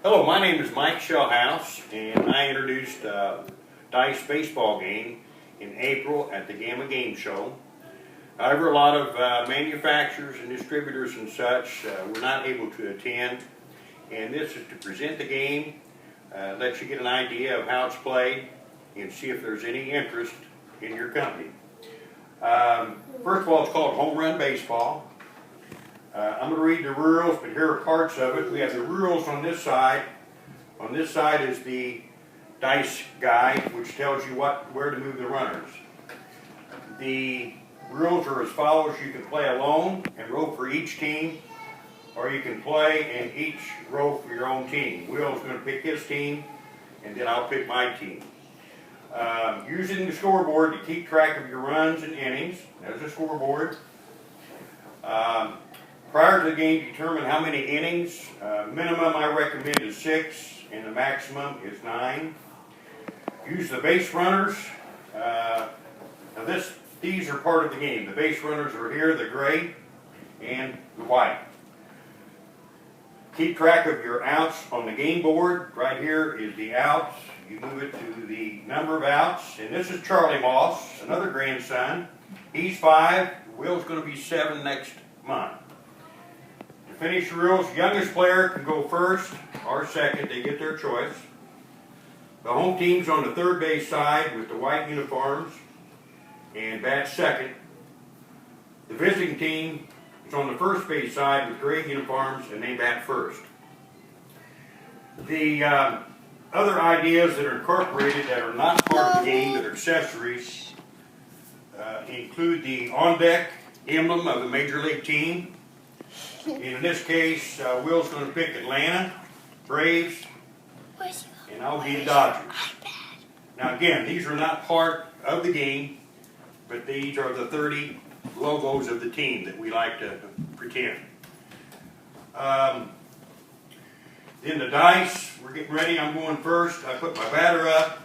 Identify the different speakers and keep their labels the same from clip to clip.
Speaker 1: Hello, my name is Mike Shellhouse, and I introduced Dice baseball game in April at the Gamma Game Show. However, a lot of manufacturers and distributors and such were not able to attend, and this is to present the game, let you get an idea of how it's played, and see if there's any interest in your company. First of all, it's called Homerun Baseball. I'm going to read the rules, but here are parts of it. We have the rules on this side. On this side is the dice guide, which tells you where to move the runners. The rules are as follows. You can play alone and row for each team, or you can play and each row for your own team. Will's going to pick his team, and then I'll pick my team. Using the scoreboard to keep track of your runs and innings. There's a scoreboard. Prior to the game, determine how many innings. Minimum I recommend is 6, and the maximum is 9. Use the base runners. Now these are part of the game. The base runners are here, the gray and the white. Keep track of your outs on the game board. Right here is the outs. You move it to the number of outs. And this is Charlie Moss, another grandson. He's 5. Will's going to be 7 next month. To finish the rules, youngest player can go first or second. They get their choice. The home team's on the third base side with the white uniforms and bats second. The visiting team is on the first base side with gray uniforms and they bat first. The other ideas that are incorporated that are not part of the game, that are accessories, include the on-deck emblem of the Major League team. In this case, Will's going to pick Atlanta, Braves, and I'll be the Dodgers. Now again, these are not part of the game, but these are the 30 logos of the team that we like to pretend. Then the dice, we're getting ready. I'm going first. I put my batter up.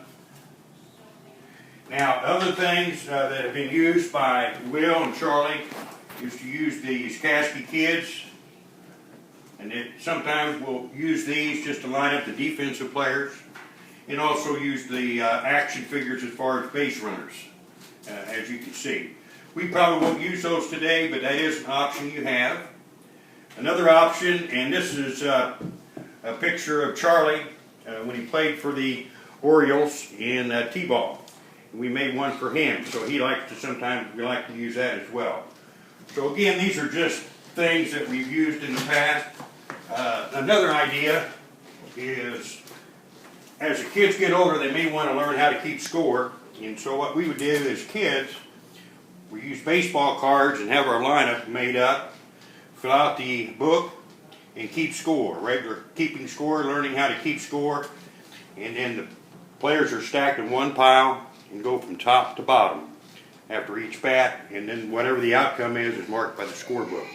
Speaker 1: Now, other things that have been used by Will and Charlie used to use these Kasky kids, and sometimes we'll use these just to line up the defensive players, and also use the action figures as far as base runners, as you can see. We probably won't use those today, but that is an option you have. Another option, and this is a picture of Charlie when he played for the Orioles in T-ball. We made one for him, so he likes to sometimes, we like to use that as well. So again, these are just things that we've used in the past. Another idea is, as the kids get older, they may want to learn how to keep score. And so what we would do as kids, we use baseball cards and have our lineup made up, fill out the book, and keep score. Regular keeping score, learning how to keep score. And then the players are stacked in one pile and go from top to bottom after each bat, and then whatever the outcome is marked by the scorebook.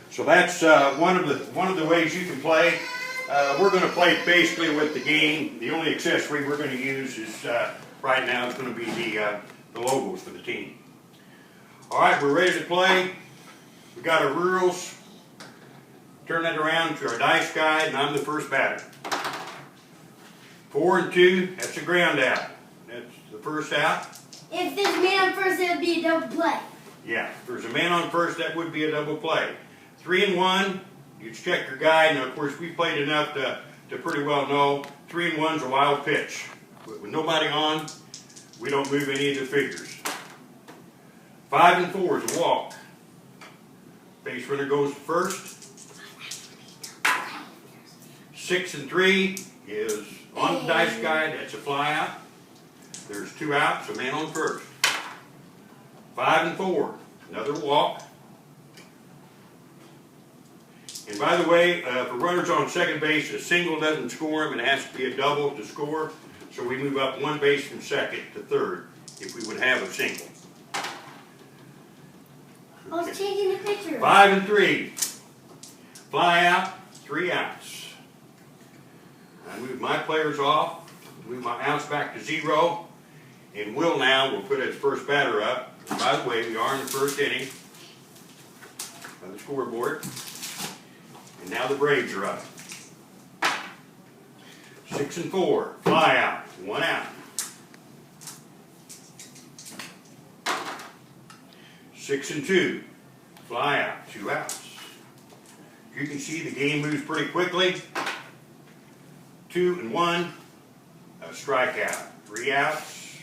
Speaker 1: So that's one of the ways you can play. We're going to play basically with the game. The only accessory we're going to use is right now is going to be the logos for the team. All right, we're ready to play. We got our rules. Turn that around to our dice guide, and I'm the first batter. 4 and 2. That's a ground out. That's the first out.
Speaker 2: If there's a man on first, that would be a double play.
Speaker 1: Yeah, if there's a man on first, that would be a double play. 3 and 1, you check your guide. Now, of course, we played enough to pretty well know 3 and 1's a wild pitch. But with nobody on, we don't move any of the figures. 5 and 4 is a walk. Base runner goes first. 6 and 3 is on the dice guide. That's a fly out. There's 2 outs, a man on first. 5 and 4, another walk. And by the way, for runners on second base, a single doesn't score them. It has to be a double to score. So we move up 1 base from second to third if we would have a single.
Speaker 2: I was changing the picture.
Speaker 1: 5 and 3, fly out, 3 outs. I move my players off, move my outs back to 0. And Will now will put his first batter up. And by the way, we are in the first inning on the scoreboard. And now the Braves are up. 6 and 4, fly out, 1 out. 6 and 2, fly out, 2 outs. You can see the game moves pretty quickly. 2 and 1, a strikeout, 3 outs.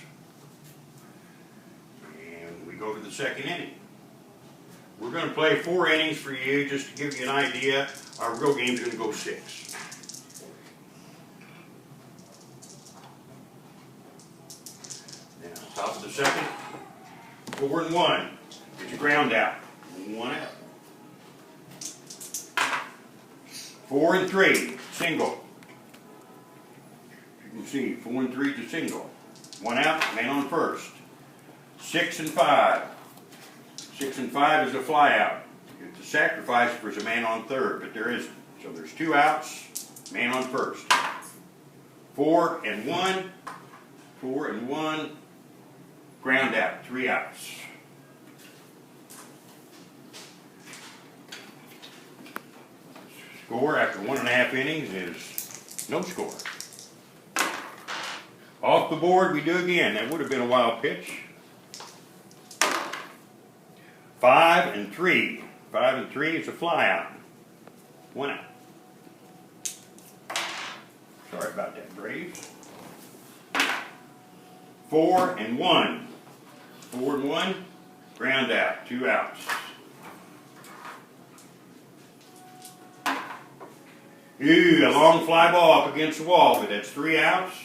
Speaker 1: And we go to the second inning. We're going to play 4 innings for you just to give you an idea. Our real game's going to go 6. Now, top of the second, 4 and 1. Get your ground out, 1 out. 4 and 3, single. You can see 4 and 3 is a single. 1 out, man on first. 6 and 5. 6 and 5 is a fly out. It's a sacrifice for a man on third, but there isn't. So there's 2 outs, man on first. 4 and 1. 4 and 1. Ground out, 3 outs. Score after 1.5 innings is no score. Off the board, we do again. That would have been a wild pitch. 5 and 3. 5 and 3 is a fly out. 1 out. Sorry about that, Braves. 4 and 1. 4 and 1. Ground out. 2 outs. Ooh, a long fly ball up against the wall, but that's 3 outs.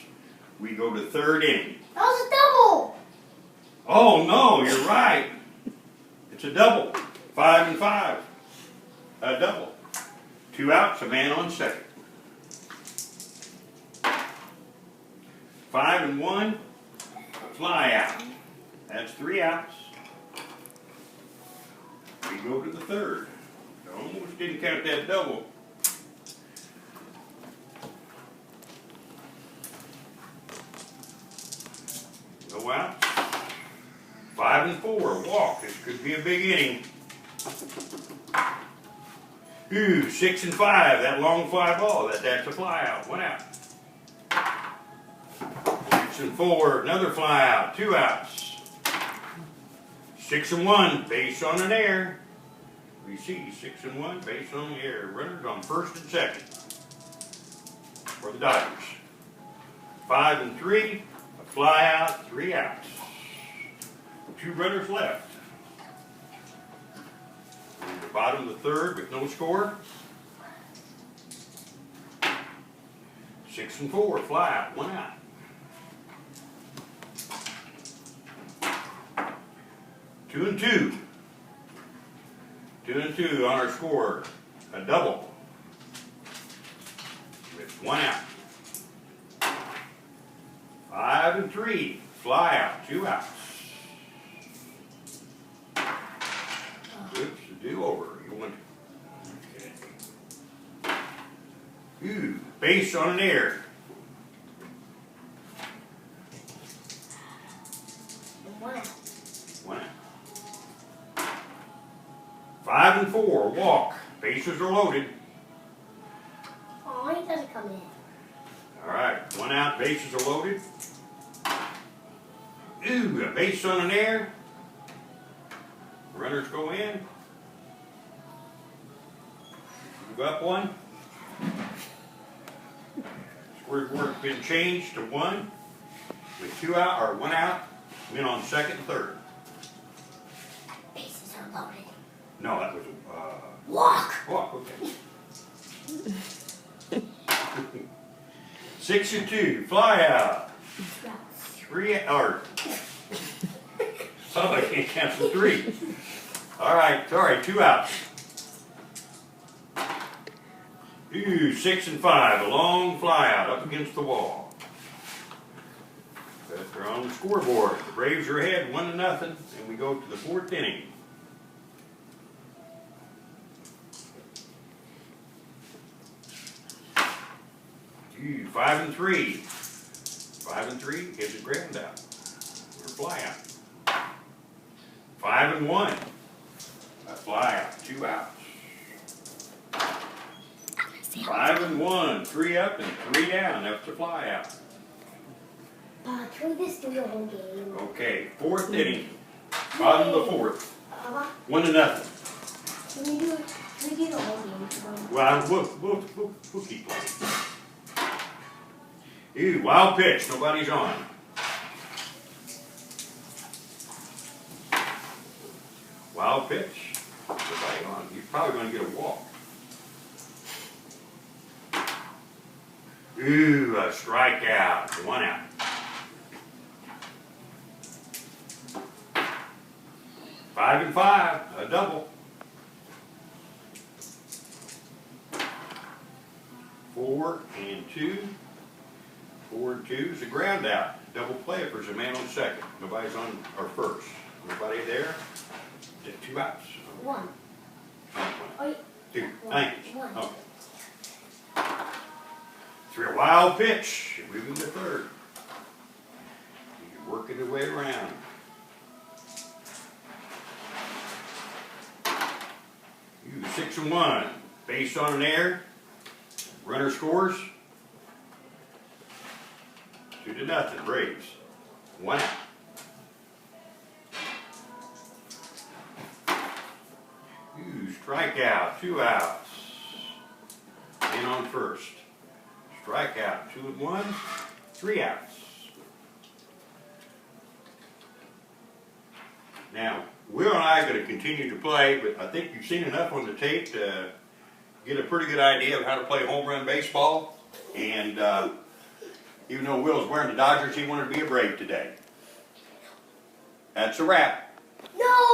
Speaker 1: We go to third inning.
Speaker 2: That was a double.
Speaker 1: Oh no, you're right. It's a double. 5 and 5. A double. 2 outs, a man on second. 5 and 1, fly out. That's 3 outs. We go to the third. Almost didn't count that double. No outs. 5 and 4, walk. This could be a big inning. Ooh, 6 and 5, that long fly ball. That's a fly out. 1 out. 6 and 4, another fly out. 2 outs. 6 and 1, base on an air. We see 6 and 1, base on the air. Runners on first and second for the Dodgers. 5 and 3, a fly out, 3 outs. 2 runners left. In the bottom of the third with no score. 6 and 4, fly out, 1 out. 2 and 2. 2 and 2 on our score. A double. With 1 out. 5 and 3. Fly out. 2 outs. Oops, a do-over. You want okay. Ooh, base on an air.
Speaker 2: 1 out.
Speaker 1: 1 out. 5 and 4, walk. Bases are loaded.
Speaker 2: Oh, he doesn't come in.
Speaker 1: All right, 1 out, bases are loaded. Ooh, a base on an air. Runners go in. Move up 1. Score's work been changed to 1 with 2 out or 1 out. Men on second and third.
Speaker 2: Bases are loaded.
Speaker 1: No, that was
Speaker 2: Walk.
Speaker 1: walk. Okay. 6 and 2, fly out. 3 or somebody can't count to 3. All right, sorry, 2 outs. Ooh, 6 and 5, a long fly out up against the wall. But they're on the scoreboard. The Braves are ahead 1-0, and we go to the 4th inning. Ooh, 5 and 3. 5 and 3 is a ground out. Or fly out. 5 and 1. A fly out. 2 outs. 5 and 1, 3 up and 3 down. That's the fly out.
Speaker 2: Can we just do the whole game?
Speaker 1: Okay, 4th inning. Bottom of the 4th. 1-0.
Speaker 2: Can we do the whole game?
Speaker 1: Well, we'll keep playing. Ew, wild pitch. Nobody's on. Wild pitch. Nobody on. You're probably going to get a walk. Ooh, a strikeout. 1 out. 5 and 5. A double. 4 and 2. 4 and 2 is a ground out. Double play if there's a man on second. Nobody's on our first. Nobody there. 2 outs.
Speaker 2: 1.
Speaker 1: Oh, 2. Thanks.
Speaker 2: 1.
Speaker 1: Oh. 3 wild pitch. Moving to 3rd. You're working your way around. You 6 and 1. Base on an air. Runner scores. 2-0. Braves. 1 out. Ooh, strikeout. 2 outs. In on first. Strikeout. 2 and 1. 3 outs. Now, Will and I are going to continue to play, but I think you've seen enough on the tape to get a pretty good idea of how to play home run baseball. And even though Will's wearing the Dodgers, he wanted to be a Brave today. That's a wrap.
Speaker 2: No!